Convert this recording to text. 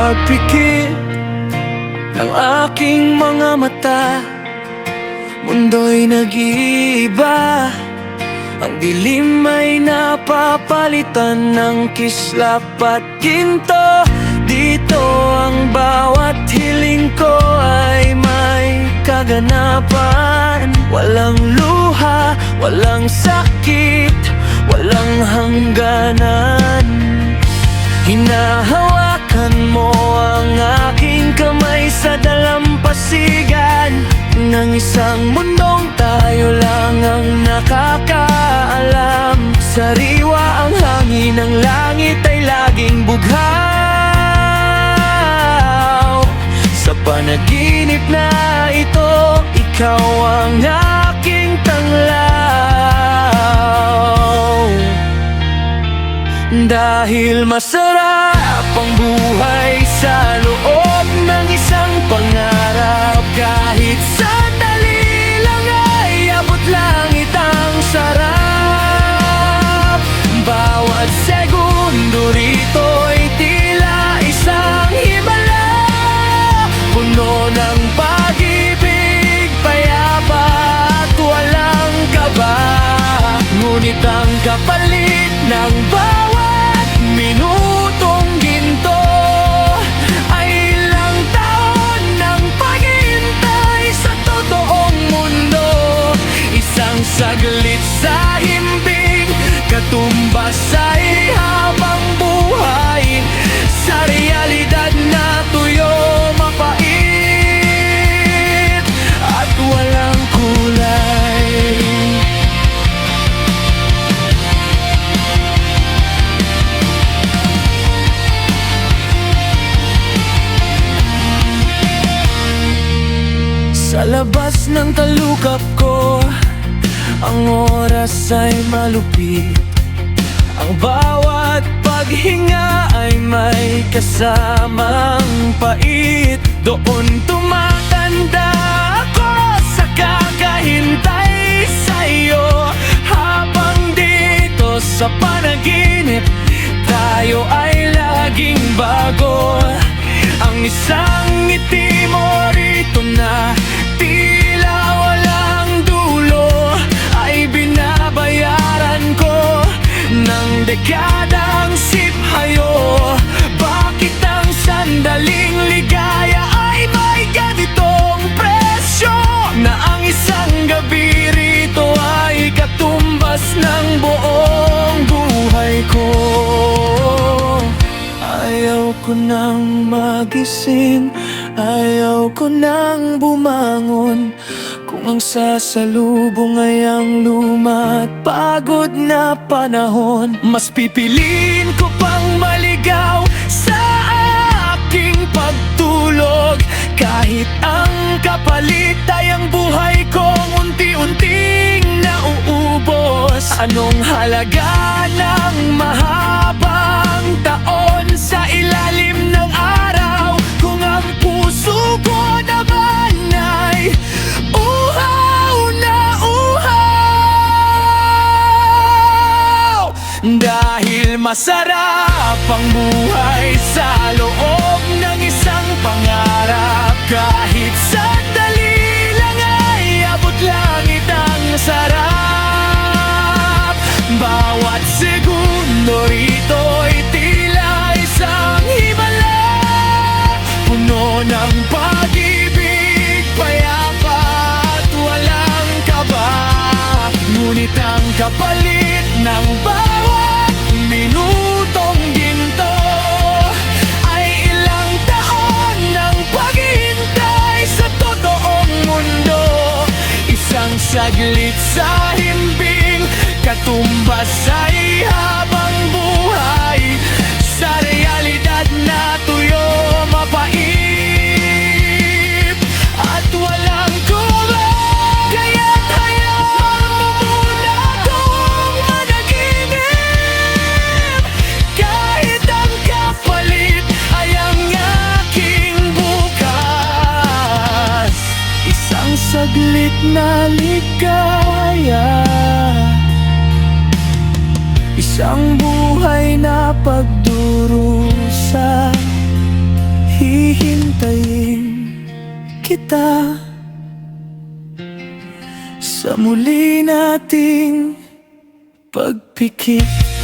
pagpikit ng aking mga mata, mundo'y nag-iiba. Ang dilim ay napapalitan ng kislap at ginto. Dito ang bawat hiling ko ay may kaganapan. Walang luha, walang sakit, walang hangganan. Hinahawakan mo ang aking kamay sa dalampasigan ng isang mundong tayo lang ang nakakaalam. Sariwa ang hangin, ang langit ay laging bughaw. Sa panaginip na ito, ikaw ang aking tanglaw. Dahil masarap ang buhay sa loob ng isang pangarap. Kahit sandali lang ay abot langit ang sarap. Bawat segundo rito'y tila isang himala, puno ng pag-ibig, payapa at walang kaba. Ngunit ang kapalit ng bawat minutong ginto ay ilang taon ng paghihintay sa totoong mundo. Isang saglit sa himbing, katumbas ay habang buhay. Sa realidad na tuyo, mapait at walang kulay. Sa labas ng talukap ko, ang oras ay malupit. Ang bawat paghinga ay may kasamang pait. Doon tumatanda ako sa kakahintay sa'yo, habang dito sa panaginip tayo ay laging bago. Ang isang ngiti mo rito na tila walang dulo ay binabayaran ko ng dekadang siphayo. Bakit ang sandaling ligaya ay may ganitong presyo, na ang isang gabi rito ay katumbas ng buong buhay ko? Ayaw ko nang magising, ayaw ko nang bumangon, kung ang sasalubong ay ang luma at pagod na panahon. Mas pipiliin ko pang maligaw sa aking pagtulog, kahit ang kapalit ay ang buhay kong unti-unting nauubos. Anong halaga ng mahabang taon sa ilalim ng araw, kung ang puso ko naman ay uhaw na uhaw. Dahil masarap ang buhay sa loob ng isang pangarap. Kahit sandali lang ay abot langit ang sarap. Bawat segundo rito'y tila isang himala, puno ng pag-ibig, payapa at walang kaba. Ngunit ang kapalit ng bawat minutong ginto ay ilang taon ng paghihintay sa totoong mundo. Isang saglit sa himbing, katumbas ay habang buhay. Sa realidad na tuyo, mapait at walang kulay. Kaya't hayaan mo muna kong managinip, kahit ang kapalit ay ang aking bukas. Isang saglit na ligaya, isang buhay na pagdurusa. kita sa muli nating pagpikit.